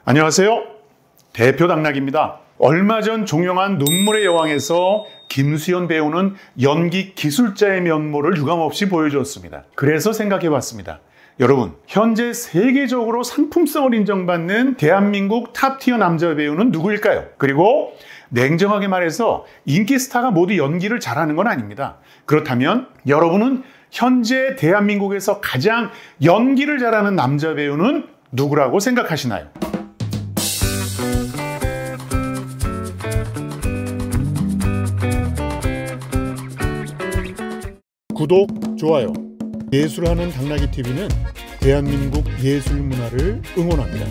안녕하세요. 대표 당락입니다. 얼마 전 종영한 눈물의 여왕에서 김수현 배우는 연기 기술자의 면모를 유감없이 보여주었습니다. 그래서 생각해봤습니다. 여러분, 현재 세계적으로 상품성을 인정받는 대한민국 탑티어 남자 배우는 누구일까요? 그리고 냉정하게 말해서 인기 스타가 모두 연기를 잘하는 건 아닙니다. 그렇다면 여러분은 현재 대한민국에서 가장 연기를 잘하는 남자 배우는 누구라고 생각하시나요? 구독, 좋아요. 예술하는 당나귀TV는 대한민국 예술문화를 응원합니다.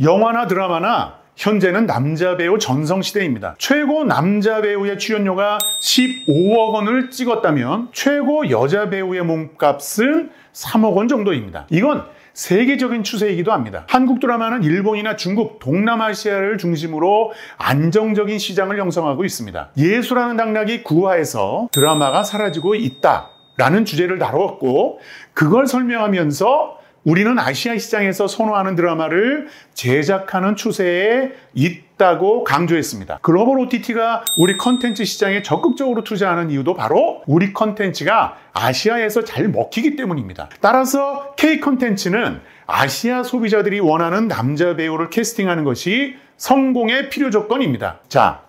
영화나 드라마나 현재는 남자 배우 전성시대입니다. 최고 남자 배우의 출연료가 15억 원을 찍었다면 최고 여자 배우의 몸값은 3억 원 정도입니다. 이건 세계적인 추세이기도 합니다. 한국 드라마는 일본이나 중국, 동남아시아를 중심으로 안정적인 시장을 형성하고 있습니다. 예술하는 당나귀 9화에서 드라마가 사라지고 있다라는 주제를 다루었고, 그걸 설명하면서 우리는 아시아 시장에서 선호하는 드라마를 제작하는 추세에 있다고 강조했습니다. 글로벌 OTT가 우리 컨텐츠 시장에 적극적으로 투자하는 이유도 바로 우리 컨텐츠가 아시아에서 잘 먹히기 때문입니다. 따라서 K 컨텐츠는 아시아 소비자들이 원하는 남자 배우를 캐스팅하는 것이 성공의 필요 조건입니다. 자,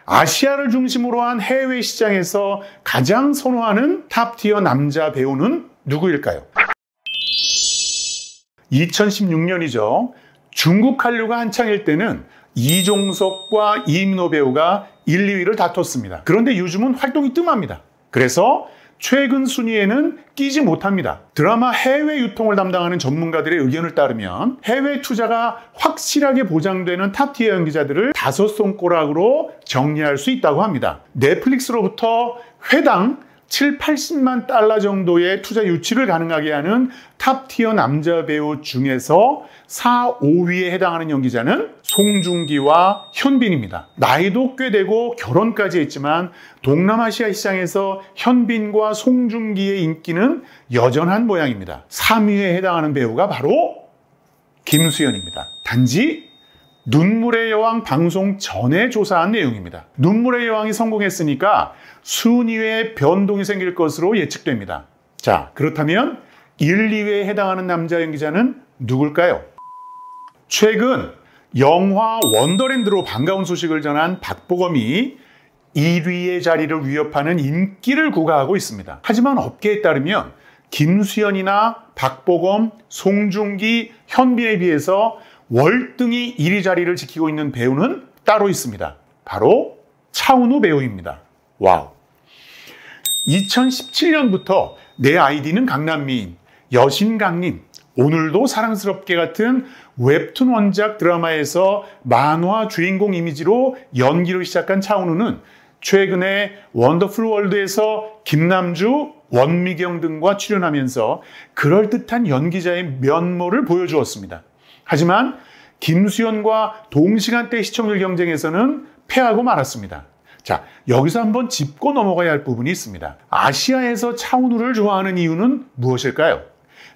아시아를 중심으로 한 해외 시장에서 가장 선호하는 탑티어 남자 배우는 누구일까요? 2016년이죠. 중국 한류가 한창일 때는 이종석과 이민호 배우가 1, 2위를 다퉜습니다. 그런데 요즘은 활동이 뜸합니다. 그래서 최근 순위에는 끼지 못합니다. 드라마 해외 유통을 담당하는 전문가들의 의견을 따르면 해외 투자가 확실하게 보장되는 탑티어 연기자들을 5손가락으로 정리할 수 있다고 합니다. 넷플릭스로부터 회당 7, 80만 달러 정도의 투자 유치를 가능하게 하는 탑티어 남자 배우 중에서 4, 5위에 해당하는 연기자는 송중기와 현빈입니다. 나이도 꽤 되고 결혼까지 했지만 동남아시아 시장에서 현빈과 송중기의 인기는 여전한 모양입니다. 3위에 해당하는 배우가 바로 김수현입니다. 단지 눈물의 여왕 방송 전에 조사한 내용입니다. 눈물의 여왕이 성공했으니까 순위의 변동이 생길 것으로 예측됩니다. 자, 그렇다면 1, 2위에 해당하는 남자 연기자는 누굴까요? 최근 영화 원더랜드로 반가운 소식을 전한 박보검이 1위의 자리를 위협하는 인기를 구가하고 있습니다. 하지만 업계에 따르면 김수현이나 박보검, 송중기, 현빈에 비해서 월등히 1위 자리를 지키고 있는 배우는 따로 있습니다. 바로 차은우 배우입니다. 와우. 2017년부터 내 아이디는 강남미인, 여신강림, 오늘도 사랑스럽게 같은 웹툰 원작 드라마에서 만화 주인공 이미지로 연기를 시작한 차은우는 최근에 원더풀 월드에서 김남주, 원미경 등과 출연하면서 그럴듯한 연기자의 면모를 보여주었습니다. 하지만 김수현과 동시간대 시청률 경쟁에서는 패하고 말았습니다. 자, 여기서 한번 짚고 넘어가야 할 부분이 있습니다. 아시아에서 차은우를 좋아하는 이유는 무엇일까요?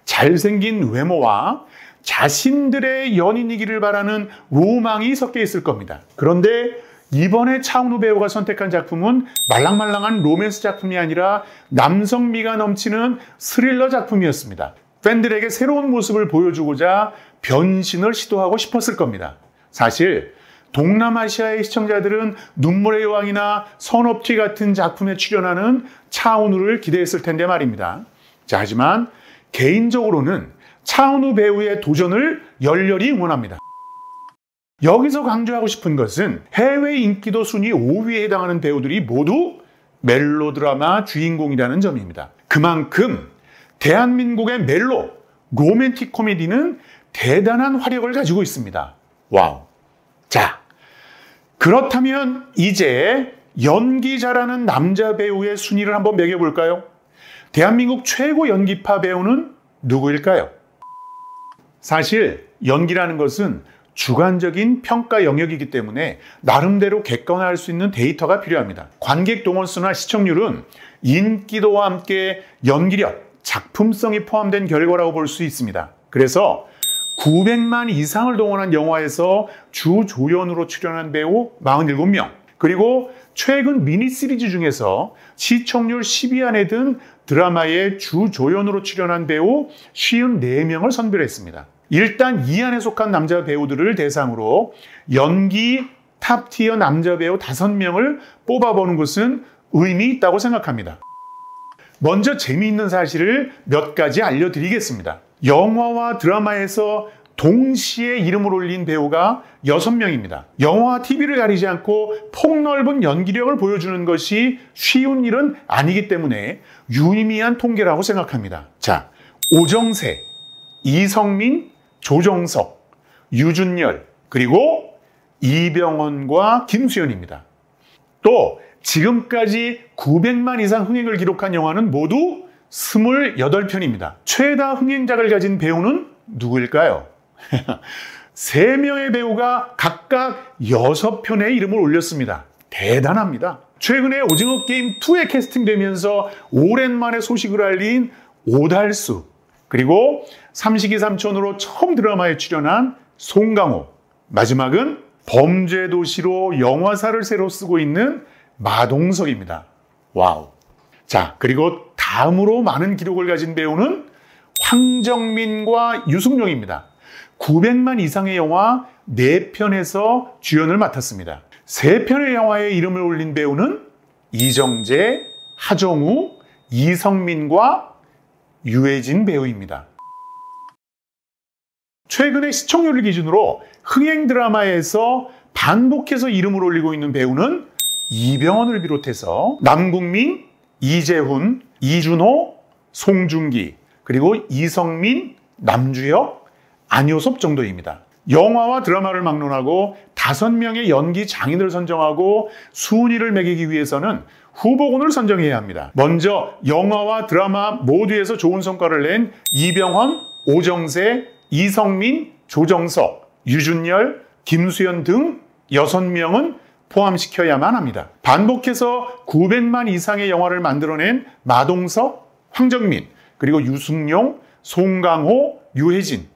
잘생긴 외모와 자신들의 연인이기를 바라는 로망이 섞여 있을 겁니다. 그런데 이번에 차은우 배우가 선택한 작품은 말랑말랑한 로맨스 작품이 아니라 남성미가 넘치는 스릴러 작품이었습니다. 팬들에게 새로운 모습을 보여주고자 변신을 시도하고 싶었을 겁니다. 사실 동남아시아의 시청자들은 눈물의 여왕이나 선업티 같은 작품에 출연하는 차은우를 기대했을 텐데 말입니다. 자, 하지만 개인적으로는 차은우 배우의 도전을 열렬히 응원합니다. 여기서 강조하고 싶은 것은 해외 인기도 순위 5위에 해당하는 배우들이 모두 멜로드라마 주인공이라는 점입니다. 그만큼 대한민국의 멜로, 로맨틱 코미디는 대단한 화력을 가지고 있습니다. 와우. 자, 그렇다면 이제 연기 잘하는 남자 배우의 순위를 한번 매겨볼까요? 대한민국 최고 연기파 배우는 누구일까요? 사실 연기라는 것은 주관적인 평가 영역이기 때문에 나름대로 객관화할 수 있는 데이터가 필요합니다. 관객 동원수나 시청률은 인기도와 함께 연기력, 작품성이 포함된 결과라고 볼 수 있습니다. 그래서 900만 이상을 동원한 영화에서 주조연으로 출연한 배우 47명, 그리고 최근 미니시리즈 중에서 시청률 10위 안에 든 드라마의 주조연으로 출연한 배우 54명을 선별했습니다. 일단 이 안에 속한 남자 배우들을 대상으로 연기 탑티어 남자 배우 5명을 뽑아보는 것은 의미 있다고 생각합니다. 먼저 재미있는 사실을 몇 가지 알려드리겠습니다. 영화와 드라마에서 동시에 이름을 올린 배우가 6명입니다. 영화와 TV를 가리지 않고 폭넓은 연기력을 보여주는 것이 쉬운 일은 아니기 때문에 유의미한 통계라고 생각합니다. 자, 오정세, 이성민, 조정석, 유준열, 그리고 이병헌과 김수현입니다. 또 지금까지 900만 이상 흥행을 기록한 영화는 모두 28편입니다. 최다 흥행작을 가진 배우는 누구일까요? 3명의 배우가 각각 6편의 이름을 올렸습니다. 대단합니다. 최근에 오징어 게임 2에 캐스팅되면서 오랜만에 소식을 알린 오달수, 그리고 삼식이 삼촌으로 처음 드라마에 출연한 송강호, 마지막은 범죄도시로 영화사를 새로 쓰고 있는 마동석입니다. 와우. 자, 그리고 다음으로 많은 기록을 가진 배우는 황정민과 유승용입니다. 900만 이상의 영화 4편에서 주연을 맡았습니다. 3편의 영화에 이름을 올린 배우는 이정재, 하정우, 이성민과 유해진 배우입니다. 최근의 시청률을 기준으로 흥행 드라마에서 반복해서 이름을 올리고 있는 배우는 이병헌을 비롯해서 남궁민, 이재훈, 이준호, 송중기, 그리고 이성민, 남주혁, 안효섭 정도입니다. 영화와 드라마를 막론하고 5명의 연기 장인을 선정하고 순위를 매기기 위해서는 후보군을 선정해야 합니다. 먼저 영화와 드라마 모두에서 좋은 성과를 낸 이병헌, 오정세, 이성민, 조정석, 유준열, 김수현 등 6명은 포함시켜야만 합니다. 반복해서 900만 이상의 영화를 만들어낸 마동석, 황정민, 그리고 유승용, 송강호, 유해진,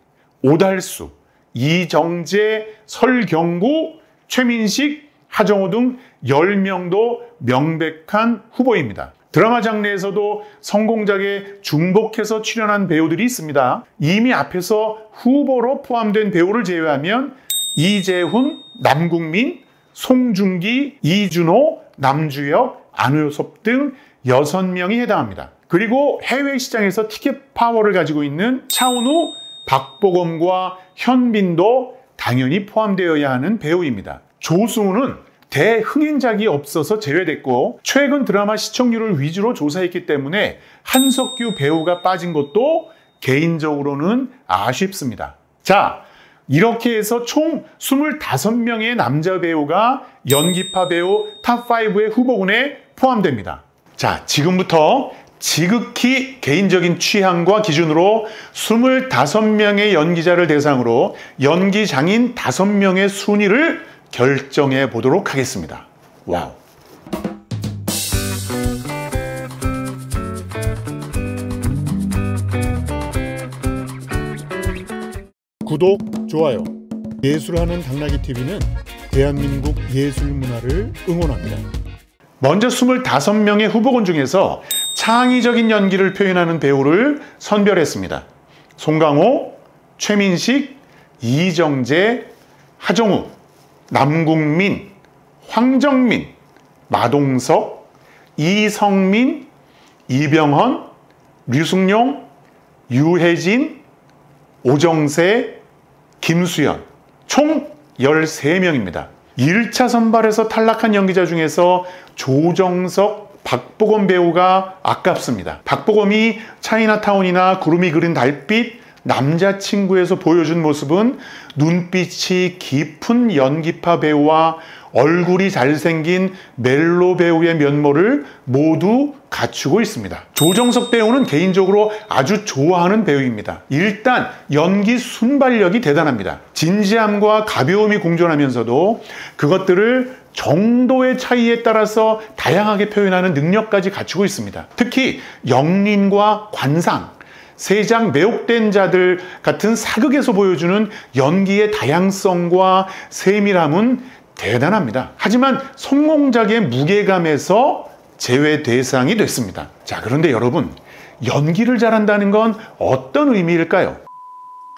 오달수, 이정재, 설경구, 최민식, 하정우 등 10명도 명백한 후보입니다. 드라마 장르에서도 성공작에 중복해서 출연한 배우들이 있습니다. 이미 앞에서 후보로 포함된 배우를 제외하면 이재훈, 남궁민, 송중기, 이준호, 남주혁, 안효섭 등 6명이 해당합니다. 그리고 해외 시장에서 티켓 파워를 가지고 있는 차은우, 박보검과 현빈도 당연히 포함되어야 하는 배우입니다. 조승우는 대흥행작이 없어서 제외됐고 최근 드라마 시청률을 위주로 조사했기 때문에 한석규 배우가 빠진 것도 개인적으로는 아쉽습니다. 자, 이렇게 해서 총 25명의 남자 배우가 연기파 배우 탑5의 후보군에 포함됩니다. 자, 지금부터 지극히 개인적인 취향과 기준으로 25명의 연기자를 대상으로 연기 장인 5명의 순위를 결정해 보도록 하겠습니다. 와우. 구독, 좋아요. 예술하는 당나귀 TV는 대한민국 예술 문화를 응원합니다. 먼저 25명의 후보군 중에서 창의적인 연기를 표현하는 배우를 선별했습니다. 송강호, 최민식, 이정재, 하정우, 남궁민, 황정민, 마동석, 이성민, 이병헌, 류승용, 유해진, 오정세, 김수현, 총 13명입니다. 1차 선발에서 탈락한 연기자 중에서 조정석, 박보검 배우가 아깝습니다. 박보검이 차이나타운이나 구름이 그린 달빛, 남자친구에서 보여준 모습은 눈빛이 깊은 연기파 배우와 얼굴이 잘생긴 멜로 배우의 면모를 모두 갖추고 있습니다. 조정석 배우는 개인적으로 아주 좋아하는 배우입니다. 일단 연기 순발력이 대단합니다. 진지함과 가벼움이 공존하면서도 그것들을 정도의 차이에 따라서 다양하게 표현하는 능력까지 갖추고 있습니다. 특히 영린과 관상, 세장 매혹된 자들 같은 사극에서 보여주는 연기의 다양성과 세밀함은 대단합니다. 하지만 성공작의 무게감에서 제외 대상이 됐습니다. 자, 그런데 여러분, 연기를 잘한다는 건 어떤 의미일까요?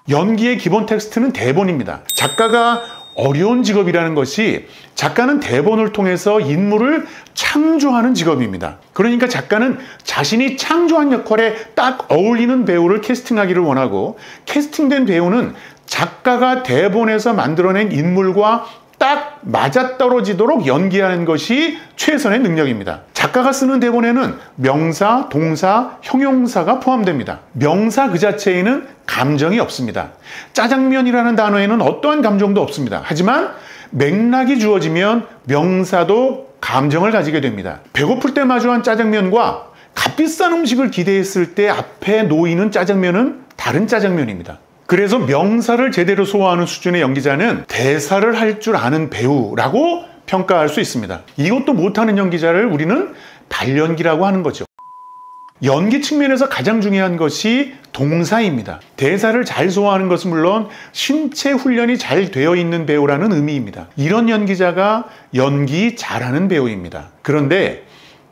연기의 기본 텍스트는 대본입니다. 작가가 어려운 직업이라는 것이 작가는 대본을 통해서 인물을 창조하는 직업입니다. 그러니까 작가는 자신이 창조한 역할에 딱 어울리는 배우를 캐스팅하기를 원하고, 캐스팅된 배우는 작가가 대본에서 만들어낸 인물과 딱 맞아떨어지도록 연기하는 것이 최선의 능력입니다. 작가가 쓰는 대본에는 명사, 동사, 형용사가 포함됩니다. 명사 그 자체에는 감정이 없습니다. 짜장면이라는 단어에는 어떠한 감정도 없습니다. 하지만 맥락이 주어지면 명사도 감정을 가지게 됩니다. 배고플 때 마주한 짜장면과 값비싼 음식을 기대했을 때 앞에 놓이는 짜장면은 다른 짜장면입니다. 그래서 명사를 제대로 소화하는 수준의 연기자는 대사를 할 줄 아는 배우라고 평가할 수 있습니다. 이것도 못하는 연기자를 우리는 발연기라고 하는 거죠. 연기 측면에서 가장 중요한 것이 동사입니다. 대사를 잘 소화하는 것은 물론 신체 훈련이 잘 되어 있는 배우라는 의미입니다. 이런 연기자가 연기 잘하는 배우입니다. 그런데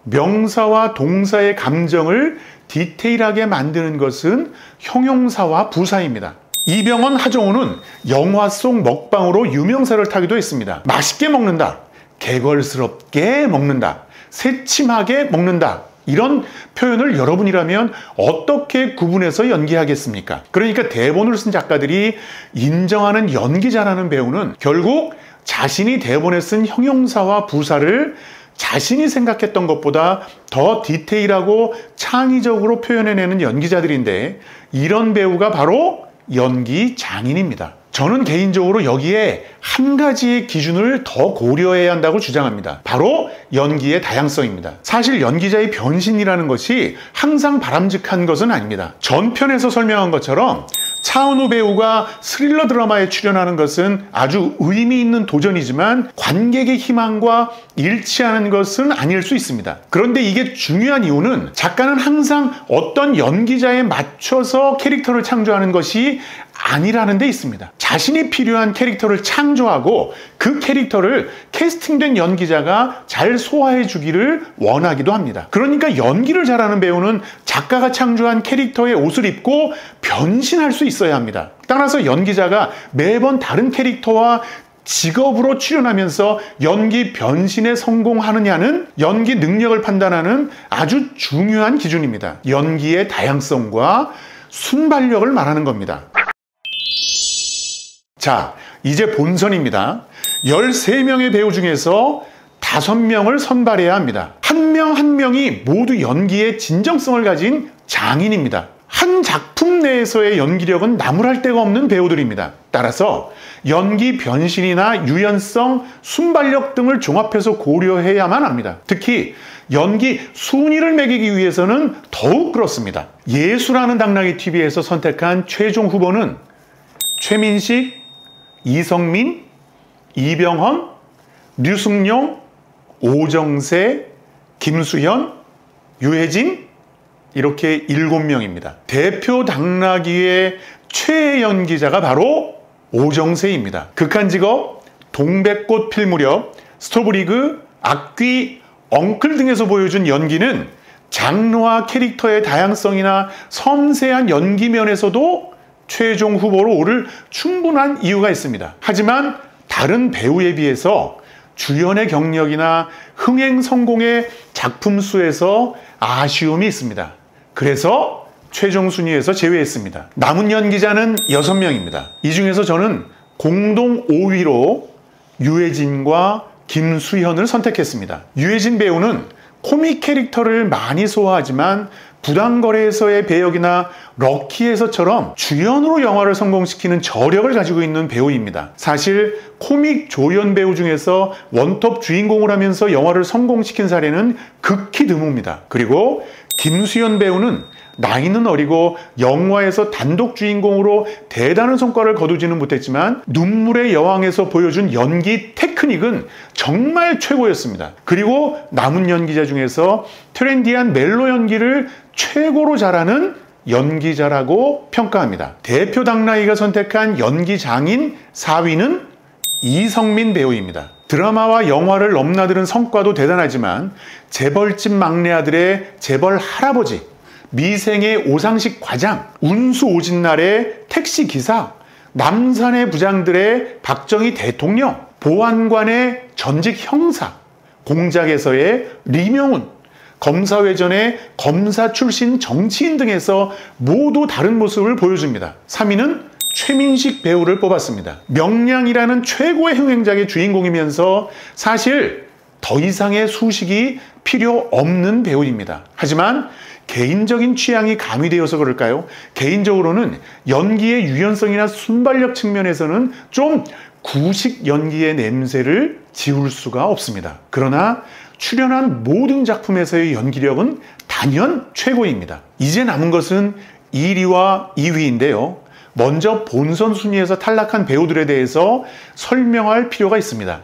명사와 동사의 감정을 디테일하게 만드는 것은 형용사와 부사입니다. 이병헌, 하정우는 영화 속 먹방으로 유명세를 타기도 했습니다. 맛있게 먹는다, 개걸스럽게 먹는다, 새침하게 먹는다, 이런 표현을 여러분이라면 어떻게 구분해서 연기하겠습니까? 그러니까 대본을 쓴 작가들이 인정하는 연기 잘하는 배우는 결국 자신이 대본에 쓴 형용사와 부사를 자신이 생각했던 것보다 더 디테일하고 창의적으로 표현해내는 연기자들인데, 이런 배우가 바로 연기 장인입니다. 저는 개인적으로 여기에 한 가지의 기준을 더 고려해야 한다고 주장합니다. 바로 연기의 다양성입니다. 사실 연기자의 변신이라는 것이 항상 바람직한 것은 아닙니다. 전편에서 설명한 것처럼 차은우 배우가 스릴러 드라마에 출연하는 것은 아주 의미 있는 도전이지만 관객의 희망과 일치하는 것은 아닐 수 있습니다. 그런데 이게 중요한 이유는 작가는 항상 어떤 연기자에 맞춰서 캐릭터를 창조하는 것이 아니라는 데 있습니다. 자신이 필요한 캐릭터를 창조하고 그 캐릭터를 캐스팅된 연기자가 잘 소화해 주기를 원하기도 합니다. 그러니까 연기를 잘하는 배우는 작가가 창조한 캐릭터의 옷을 입고 변신할 수 있어야 합니다. 따라서 연기자가 매번 다른 캐릭터와 직업으로 출연하면서 연기 변신에 성공하느냐는 연기 능력을 판단하는 아주 중요한 기준입니다. 연기의 다양성과 순발력을 말하는 겁니다. 자, 이제 본선입니다. 13명의 배우 중에서 5명을 선발해야 합니다. 한 명 한 명이 모두 연기의 진정성을 가진 장인입니다. 한 작품 내에서의 연기력은 나무랄 데가 없는 배우들입니다. 따라서 연기 변신이나 유연성, 순발력 등을 종합해서 고려해야만 합니다. 특히 연기 순위를 매기기 위해서는 더욱 그렇습니다. 예수라는 당나귀 TV에서 선택한 최종 후보는 최민식, 이성민, 이병헌, 류승룡, 오정세, 김수현, 유해진, 이렇게 7명입니다. 대표 당나귀의 최애 연기자가 바로 오정세입니다. 극한 직업, 동백꽃 필 무렵, 스토브리그, 악귀, 엉클 등에서 보여준 연기는 장르와 캐릭터의 다양성이나 섬세한 연기 면에서도 최종 후보로 오를 충분한 이유가 있습니다. 하지만 다른 배우에 비해서 주연의 경력이나 흥행 성공의 작품 수에서 아쉬움이 있습니다. 그래서 최종 순위에서 제외했습니다. 남은 연기자는 6명입니다. 이 중에서 저는 공동 5위로 유해진과 김수현을 선택했습니다. 유해진 배우는 코믹 캐릭터를 많이 소화하지만 부당거래에서의 배역이나 럭키에서처럼 주연으로 영화를 성공시키는 저력을 가지고 있는 배우입니다. 사실 코믹 조연 배우 중에서 원톱 주인공을 하면서 영화를 성공시킨 사례는 극히 드뭅니다. 그리고 김수현 배우는 나이는 어리고 영화에서 단독 주인공으로 대단한 성과를 거두지는 못했지만 눈물의 여왕에서 보여준 연기 테크닉은 정말 최고였습니다. 그리고 남은 연기자 중에서 트렌디한 멜로 연기를 최고로 잘하는 연기자라고 평가합니다. 대표 당나이가 선택한 연기장인 4위는 이성민 배우입니다. 드라마와 영화를 넘나드는 성과도 대단하지만 재벌집 막내 아들의 재벌 할아버지, 미생의 오상식 과장, 운수 오진날의 택시기사, 남산의 부장들의 박정희 대통령, 보안관의 전직 형사, 공작에서의 리명훈, 검사회전의 검사 출신 정치인 등에서 모두 다른 모습을 보여줍니다. 3위는 최민식 배우를 뽑았습니다. 명량이라는 최고의 흥행작의 주인공이면서 사실 더 이상의 수식이 필요 없는 배우입니다. 하지만 개인적인 취향이 가미되어서 그럴까요? 개인적으로는 연기의 유연성이나 순발력 측면에서는 좀 구식 연기의 냄새를 지울 수가 없습니다. 그러나 출연한 모든 작품에서의 연기력은 단연 최고입니다. 이제 남은 것은 1위와 2위인데요. 먼저 본선 순위에서 탈락한 배우들에 대해서 설명할 필요가 있습니다.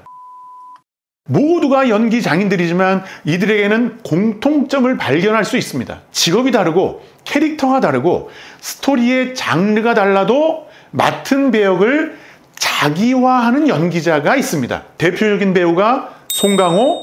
모두가 연기 장인들이지만 이들에게는 공통점을 발견할 수 있습니다. 직업이 다르고 캐릭터가 다르고 스토리의 장르가 달라도 맡은 배역을 자기화하는 연기자가 있습니다. 대표적인 배우가 송강호,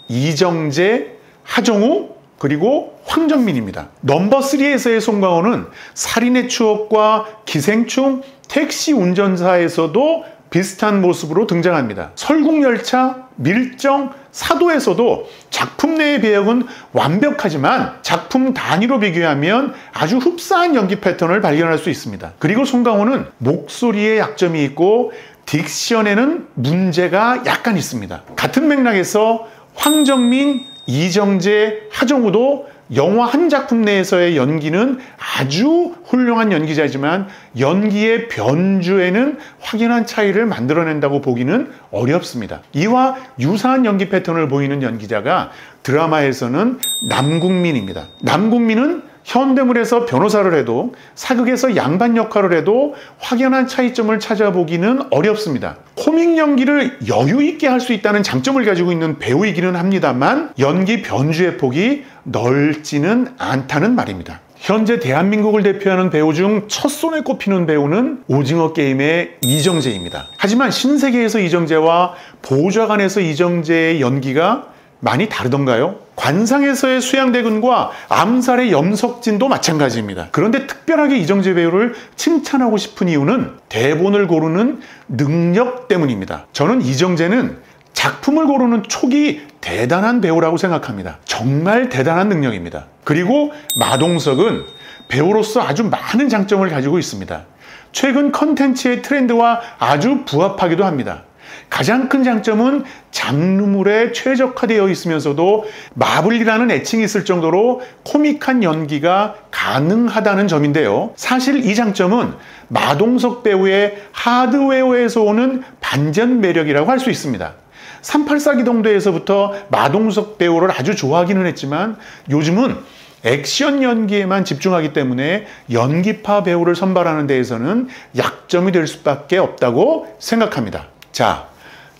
이정재, 하정우, 그리고 황정민입니다. 넘버3에서의 송강호는 살인의 추억과 기생충, 택시 운전사에서도 비슷한 모습으로 등장합니다. 설국열차, 밀정, 사도에서도 작품 내의 배역은 완벽하지만 작품 단위로 비교하면 아주 흡사한 연기 패턴을 발견할 수 있습니다. 그리고 송강호는 목소리에 약점이 있고 딕션에는 문제가 약간 있습니다. 같은 맥락에서 황정민, 이정재, 하정우도 영화 한 작품 내에서의 연기는 아주 훌륭한 연기자지만 연기의 변주에는 확연한 차이를 만들어낸다고 보기는 어렵습니다. 이와 유사한 연기 패턴을 보이는 연기자가 드라마에서는 남궁민입니다. 남궁민은 현대물에서 변호사를 해도 사극에서 양반 역할을 해도 확연한 차이점을 찾아보기는 어렵습니다. 코믹 연기를 여유 있게 할 수 있다는 장점을 가지고 있는 배우이기는 합니다만 연기 변주의 폭이 넓지는 않다는 말입니다. 현재 대한민국을 대표하는 배우 중 첫손에 꼽히는 배우는 오징어 게임의 이정재입니다. 하지만 신세계에서 이정재와 보좌관에서 이정재의 연기가 많이 다르던가요? 관상에서의 수양대군과 암살의 염석진도 마찬가지입니다. 그런데 특별하게 이정재 배우를 칭찬하고 싶은 이유는 대본을 고르는 능력 때문입니다. 저는 이정재는 작품을 고르는 촉이 대단한 배우라고 생각합니다. 정말 대단한 능력입니다. 그리고 마동석은 배우로서 아주 많은 장점을 가지고 있습니다. 최근 컨텐츠의 트렌드와 아주 부합하기도 합니다. 가장 큰 장점은 장르물에 최적화되어 있으면서도 마블이라는 애칭이 있을 정도로 코믹한 연기가 가능하다는 점인데요. 사실 이 장점은 마동석 배우의 하드웨어에서 오는 반전 매력이라고 할 수 있습니다. 384기동대에서부터 마동석 배우를 아주 좋아하기는 했지만 요즘은 액션 연기에만 집중하기 때문에 연기파 배우를 선발하는 데에서는 약점이 될 수밖에 없다고 생각합니다. 자,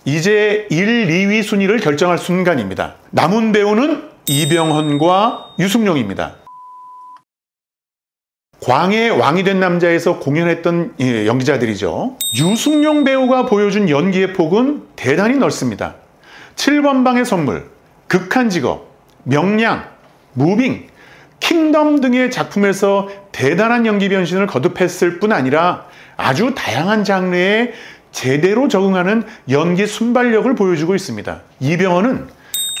이제 1, 2위 순위를 결정할 순간입니다. 남은 배우는 이병헌과 유승용입니다. 광해 왕이 된 남자에서 공연했던 연기자들이죠. 유승용 배우가 보여준 연기의 폭은 대단히 넓습니다. 7번 방의 선물, 극한 직업, 명량, 무빙, 킹덤 등의 작품에서 대단한 연기 변신을 거듭했을 뿐 아니라 아주 다양한 장르에 제대로 적응하는 연기 순발력을 보여주고 있습니다. 이병헌은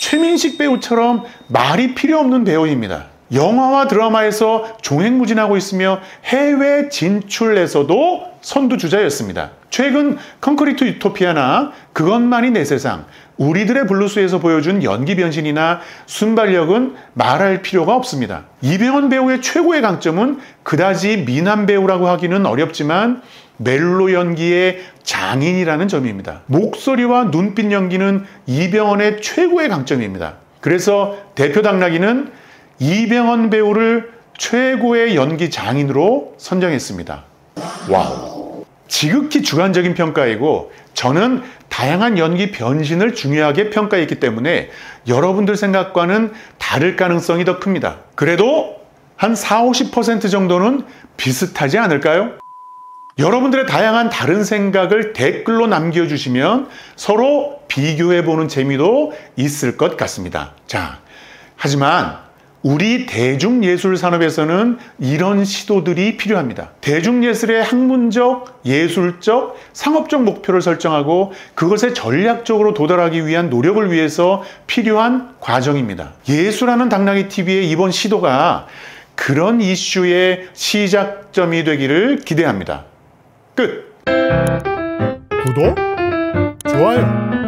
최민식 배우처럼 말이 필요 없는 배우입니다. 영화와 드라마에서 종횡무진하고 있으며 해외 진출에서도 선두주자였습니다. 최근 콘크리트 유토피아나 그것만이 내 세상, 우리들의 블루스에서 보여준 연기 변신이나 순발력은 말할 필요가 없습니다. 이병헌 배우의 최고의 강점은 그다지 미남 배우라고 하기는 어렵지만 멜로 연기의 장인이라는 점입니다. 목소리와 눈빛 연기는 이병헌의 최고의 강점입니다. 그래서 대표 당나귀는 이병헌 배우를 최고의 연기 장인으로 선정했습니다. 와우! 지극히 주관적인 평가이고 저는 다양한 연기 변신을 중요하게 평가했기 때문에 여러분들 생각과는 다를 가능성이 더 큽니다. 그래도 한 40~50% 정도는 비슷하지 않을까요? 여러분들의 다양한 다른 생각을 댓글로 남겨주시면 서로 비교해보는 재미도 있을 것 같습니다. 자, 하지만 우리 대중예술 산업에서는 이런 시도들이 필요합니다. 대중예술의 학문적, 예술적, 상업적 목표를 설정하고 그것에 전략적으로 도달하기 위한 노력을 위해서 필요한 과정입니다. 예술하는 당나귀 TV의 이번 시도가 그런 이슈의 시작점이 되기를 기대합니다. 끝! 구독, 좋아요